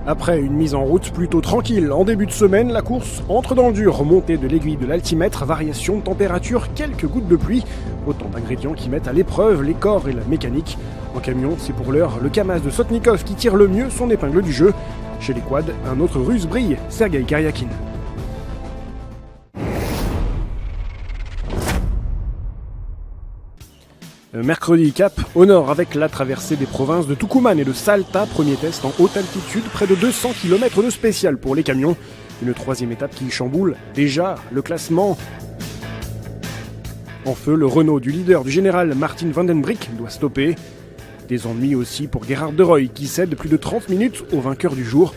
Après une mise en route plutôt tranquille en début de semaine, la course entre dans le dur. Montée de l'aiguille de l'altimètre, variation de température, quelques gouttes de pluie. Autant d'ingrédients qui mettent à l'épreuve les corps et la mécanique. En camion, c'est pour l'heure le Kamaz de Sotnikov qui tire le mieux son épingle du jeu. Chez les quads, un autre russe brille, Sergueï Karyakin. Mercredi, cap au nord avec la traversée des provinces de Tucumán et de Salta. Premier test en haute altitude, près de 200 km de spécial pour les camions. Une troisième étape qui chamboule déjà le classement. En feu, le Renault du leader du général Martin Vandenbroucke doit stopper. Des ennuis aussi pour Gerhard de Rooij qui cède plus de 30 minutes au vainqueur du jour.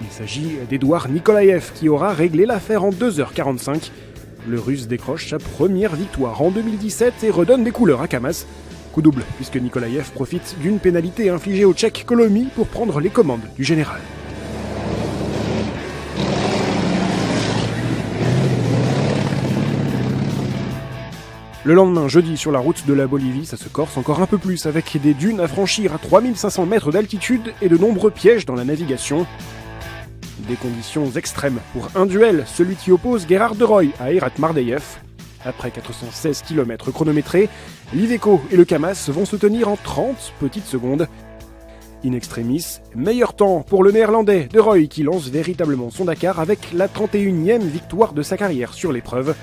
Il s'agit d'Edouard Nikolaev qui aura réglé l'affaire en 2h45. Le Russe décroche sa première victoire en 2017 et redonne des couleurs à Kamaz. Coup double, puisque Nikolaev profite d'une pénalité infligée au Tchèque Kolomi pour prendre les commandes du général. Le lendemain, jeudi, sur la route de la Bolivie, ça se corse encore un peu plus avec des dunes à franchir à 3500 mètres d'altitude et de nombreux pièges dans la navigation. Des conditions extrêmes pour un duel, celui qui oppose Gerhard de Rooij à Eirat Mardeyev. Après 416 km chronométrés, l'Iveco et le Kamaz vont se tenir en 30 petites secondes. In extremis, meilleur temps pour le néerlandais de Rooij qui lance véritablement son Dakar avec la 31e victoire de sa carrière sur l'épreuve.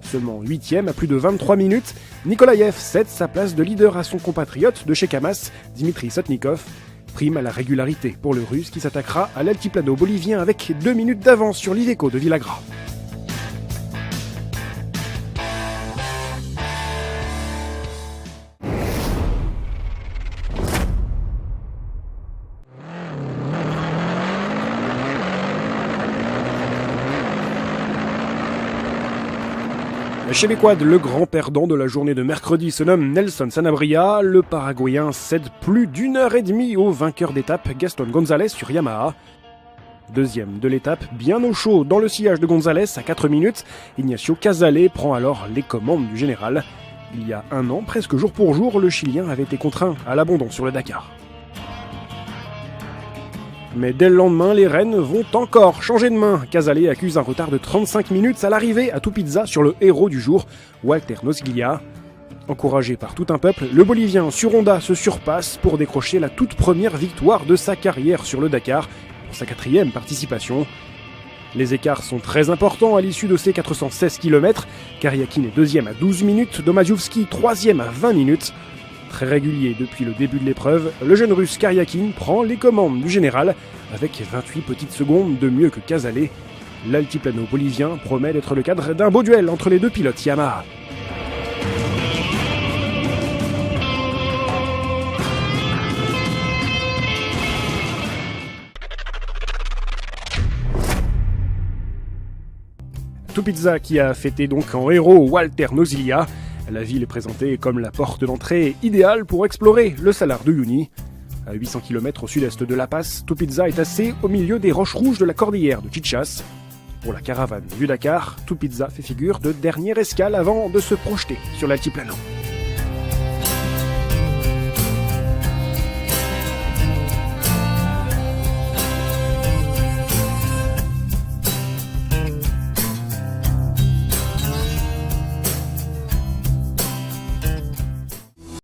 Seulement 8e à plus de 23 minutes, Nikolaev cède sa place de leader à son compatriote de chez Kamaz, Dmitri Sotnikov. Prime à la régularité pour le Russe qui s'attaquera à l'altiplano bolivien avec 2 minutes d'avance sur l'Iveco de Villagra. Chez les quads, le grand perdant de la journée de mercredi se nomme Nelson Sanabria. Le Paraguayen cède plus d'une heure et demie au vainqueur d'étape Gaston González sur Yamaha. Deuxième de l'étape, bien au chaud dans le sillage de González à 4 minutes, Ignacio Casale prend alors les commandes du général. Il y a un an, presque jour pour jour, le Chilien avait été contraint à l'abandon sur le Dakar. Mais dès le lendemain, les rênes vont encore changer de main. Casale accuse un retard de 35 minutes à l'arrivée à Tupiza sur le héros du jour, Walter Nosglia. Encouragé par tout un peuple, le Bolivien sur Honda se surpasse pour décrocher la toute première victoire de sa carrière sur le Dakar, pour sa 4e participation. Les écarts sont très importants à l'issue de ces 416 km. Karyakin est 2e à 12 minutes, Domajewski 3e à 20 minutes. Très régulier depuis le début de l'épreuve, le jeune russe Karyakin prend les commandes du général avec 28 petites secondes de mieux que Casale. L'altiplano bolivien promet d'être le cadre d'un beau duel entre les deux pilotes Yamaha. Tupiza qui a fêté donc en héros Walter Nosglia. La ville est présentée comme la porte d'entrée idéale pour explorer le Salar de Uyuni. À 800 km au sud-est de La Paz, Tupiza est tassé au milieu des roches rouges de la cordillère de Chichas. Pour la caravane du Dakar, Tupiza fait figure de dernière escale avant de se projeter sur l'altiplano.